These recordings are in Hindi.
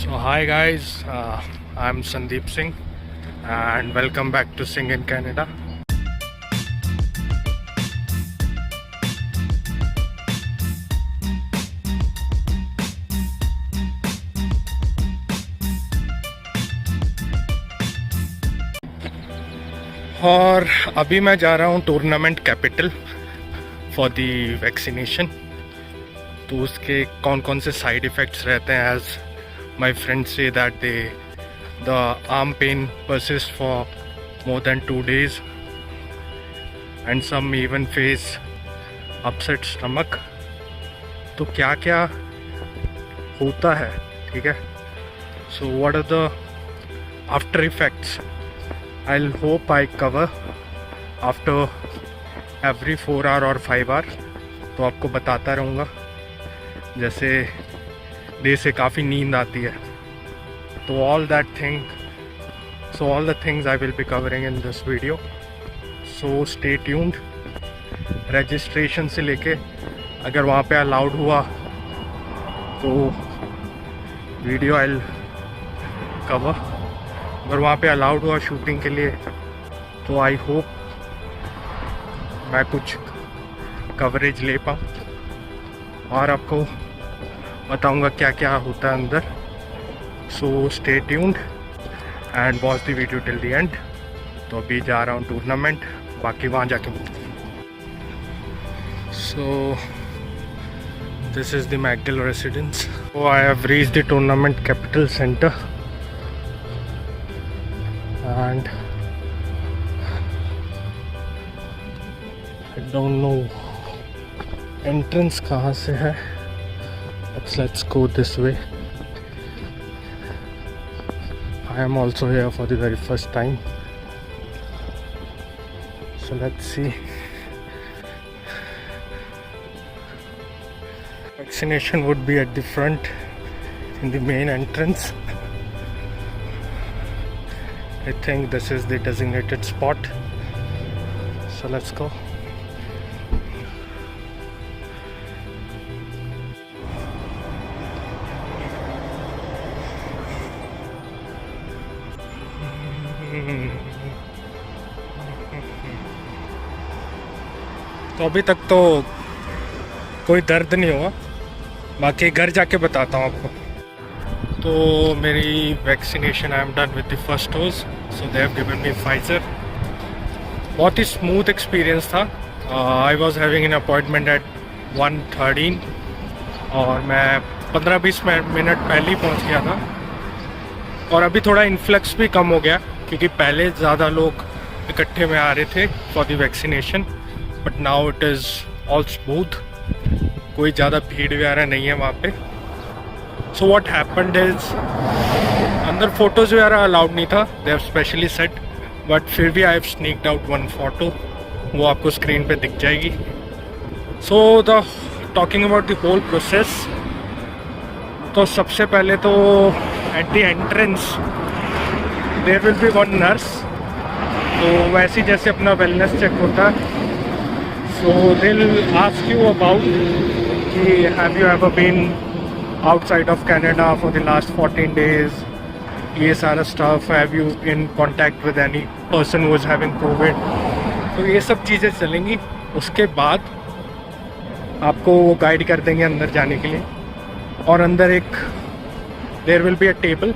So hi guys, I'm Sandeep Singh and welcome back to Sing in Canada. और अभी मैं जा रहा हूँ tournament capital for the vaccination. तो उसके कौन कौन से साइड इफ़ेक्ट्स रहते हैं, as my friends say that the arm pain persists for more than 2 days and some even face upset stomach. तो क्या क्या होता है, ठीक है? So what are the after effects? I'll hope I cover after every 4 hour और 5 hour. तो आपको बताता रहूँगा। जैसे डे से काफ़ी नींद आती है, तो all the things I will be covering in this video. So stay tuned. Registration से लेके अगर वहाँ पे अलाउड हुआ तो वीडियो आई कवर, अगर वहाँ पे अलाउड हुआ शूटिंग के लिए तो आई होप मैं कुछ कवरेज ले पाऊँ और आपको बताऊंगा क्या क्या होता है अंदर. So stay tuned and watch the video till the end. तो अभी जा रहा हूँ टूर्नामेंट, बाकी वहाँ जाके मिलते हैं. सो this is the McGill residence. So I have reached the tournament capital centre and I don't know entrance कहाँ से है. Let's go this way. I am also here for the very first time, so let's see. Vaccination would be at the front in the main entrance. I think this is the designated spot, so let's go. तो अभी तक तो कोई दर्द नहीं हुआ, बाकी घर जाके बताता हूँ आपको. तो मेरी vaccination I am done with the first dose. So they have given me Pfizer. बहुत ही स्मूथ एक्सपीरियंस था. I was having an appointment at 1:13 और मैं 15-20 मिनट पहले ही पहुँच गया था. और अभी थोड़ा इन्फ्लक्स भी कम हो गया क्योंकि पहले ज़्यादा लोग इकट्ठे में आ रहे थे for the vaccination, but now it is all smooth. कोई ज़्यादा भीड़ वगैरह नहीं है वहाँ पे. सो व्हाट हैपेंड इज अंदर फोटोज़ वगैरह अलाउड नहीं था, they have specially set, but फिर भी I have sneaked out one photo. वो आपको स्क्रीन पे दिख जाएगी. So the talking about the whole process, तो सबसे पहले तो at the entrance there will be one nurse. तो वैसे जैसे अपना वेलनेस चेक होता है, so they'll ask you about have you ever been outside of Canada for the last 14 days, ये सारा stuff, have you in contact with any person who is having COVID. तो ये सब चीज़ें चलेंगी. उसके बाद आपको वो गाइड कर देंगे अंदर जाने के लिए. और अंदर एक there will be a table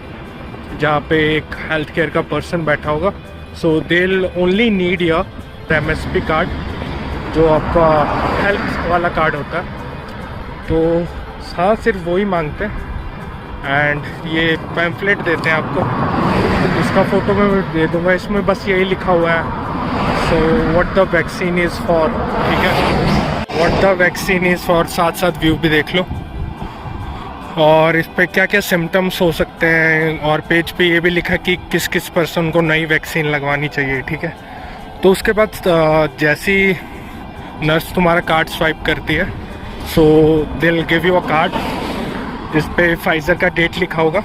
जहाँ पे एक हेल्थ केयर का पर्सन बैठा होगा. So they will only need your MSP card, जो आपका हेल्थ वाला कार्ड होता है. तो हाँ, सिर्फ वही मांगते हैं. एंड ये पैम्फलेट देते हैं आपको, इसका फ़ोटो मैं दे दूँगा. इसमें बस यही लिखा हुआ है, so what the vaccine is for. ठीक है, what the vaccine is for. साथ साथ व्यू भी देख लो और इस पर क्या क्या सिम्टम्स हो सकते हैं. और पेज पे ये भी लिखा कि किस किस पर्सन को नई वैक्सीन लगवानी चाहिए. ठीक है, तो उसके बाद जैसी नर्स तुम्हारा कार्ड स्वाइप करती है, so they will give you a card जिस पे फाइजर का डेट लिखा होगा.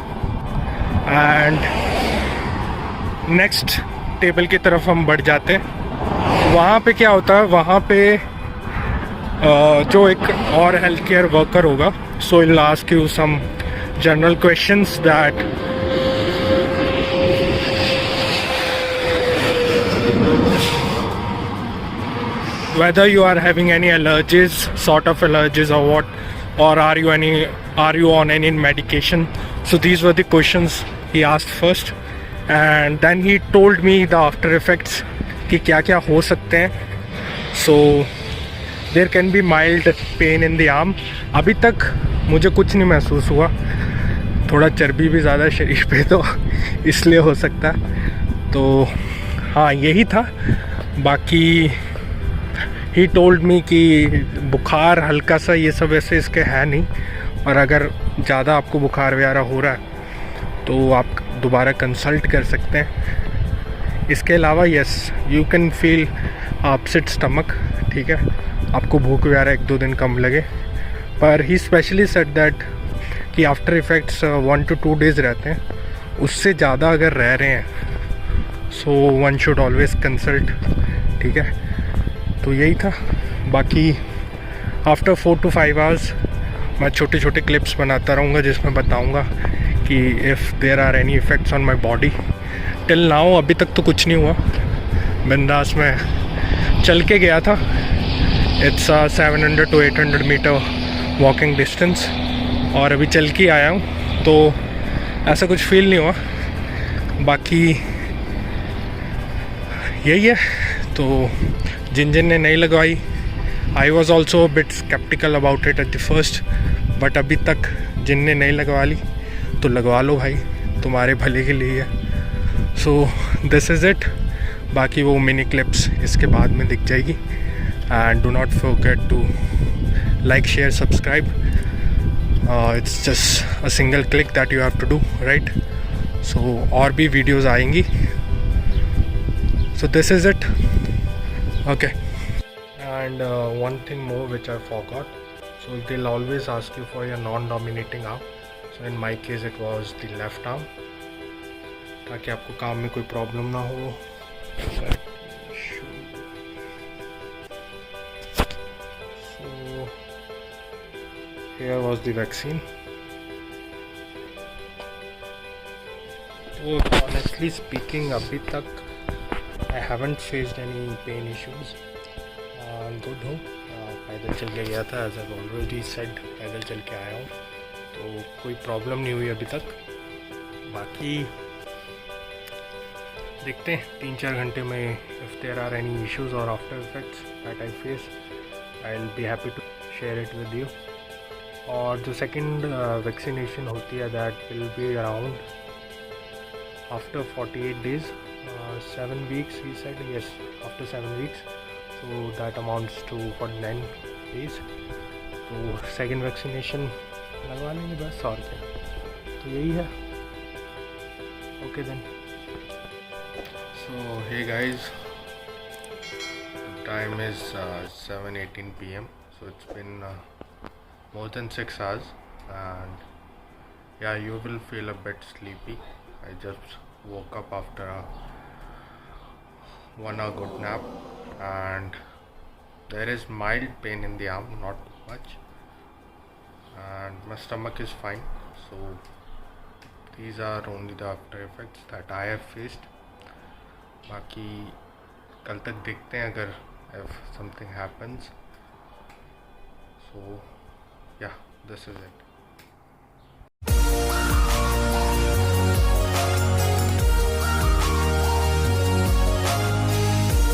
एंड नेक्स्ट टेबल की तरफ हम बढ़ जाते हैं. वहाँ पे क्या होता है, वहाँ पे जो एक और हेल्थ केयर वर्कर होगा, so will ask you some general questions that whether you are having any allergies, sort of allergies or what, or are you on any medication. So these were the questions he asked first, and then he told me the after effects कि क्या क्या हो सकते हैं. So there can be mild pain in the arm. अभी तक मुझे कुछ नहीं महसूस हुआ, थोड़ा चर्बी भी ज़्यादा शरीर पे तो इसलिए हो सकता है. तो हाँ यही था. बाकी ही टोल्ड मी कि बुखार हल्का सा ये सब ऐसे इसके है नहीं, और अगर ज़्यादा आपको बुखार वगैरह हो रहा है तो आप दोबारा कंसल्ट कर सकते हैं. इसके अलावा yes you can feel upset stomach, ठीक है, आपको भूख वगैरह 1-2 दिन कम लगे, पर ही स्पेशली सेड दैट कि आफ्टर इफ़ेक्ट्स 1 to 2 days रहते हैं. उससे ज़्यादा अगर रह रहे हैं so one should always consult, ठीक है. तो यही था. बाकी आफ्टर 4 to 5 hours मैं छोटे छोटे क्लिप्स बनाता रहूँगा जिसमें बताऊँगा कि if there are any effects on my body. Till now अभी तक तो कुछ नहीं हुआ. बिंदास में चल के गया था. It's 700 to 800 metre walking distance, और अभी चल के आया हूँ तो ऐसा कुछ फील नहीं हुआ. बाकी यही है. तो जिन ने नहीं लगवाई, I was also bit sceptical about it at the first, but अभी तक जिन ने नहीं लगवा ली तो लगवा लो भाई, तुम्हारे भले के लिए है. So this is it. बाकी वो मिनी क्लिप्स इसके बाद में दिख जाएगी. And do not forget to like, share, subscribe. It's just a single click that you have to do, right. So और भी वीडियोज़ आएंगी. So this is it. Okay. And one thing more which I forgot. So they'll always ask you for your non-dominating arm. So in my case it was the left arm, ताकि आपको काम में कोई प्रॉब्लम ना हो. So here was the vaccine. So honestly speaking अभी तक I haven't faced any pain issues. I'm good हूँ. पैदल चल के गया था, as I've already said, पैदल चल के आया हूँ, तो कोई प्रॉब्लम नहीं हुई अभी तक. बाकी देखते हैं 3-4 घंटे में if there are any issues or after effects that I face, I'll be happy to share it with you. और जो सेकंड वैक्सीनेशन होती है that will be around after 48 days. 7 weeks he said, yes, after 7 weeks, so that amounts to 49 days. तो सेकेंड वैक्सीनेशन लगवा लेंगे बस, और क्या. तो यही है. Okay then. So hey guys, time is 7:18 PM. so it's been more than 6 hours, and yeah, you will feel a bit sleepy. I just woke up after a 1 hour good nap, and there is mild pain in the arm, not much, and my stomach is fine. So these are only the after effects that I have faced. बाकी कल तक देखते हैं अगर if something happens. So yeah, this is it.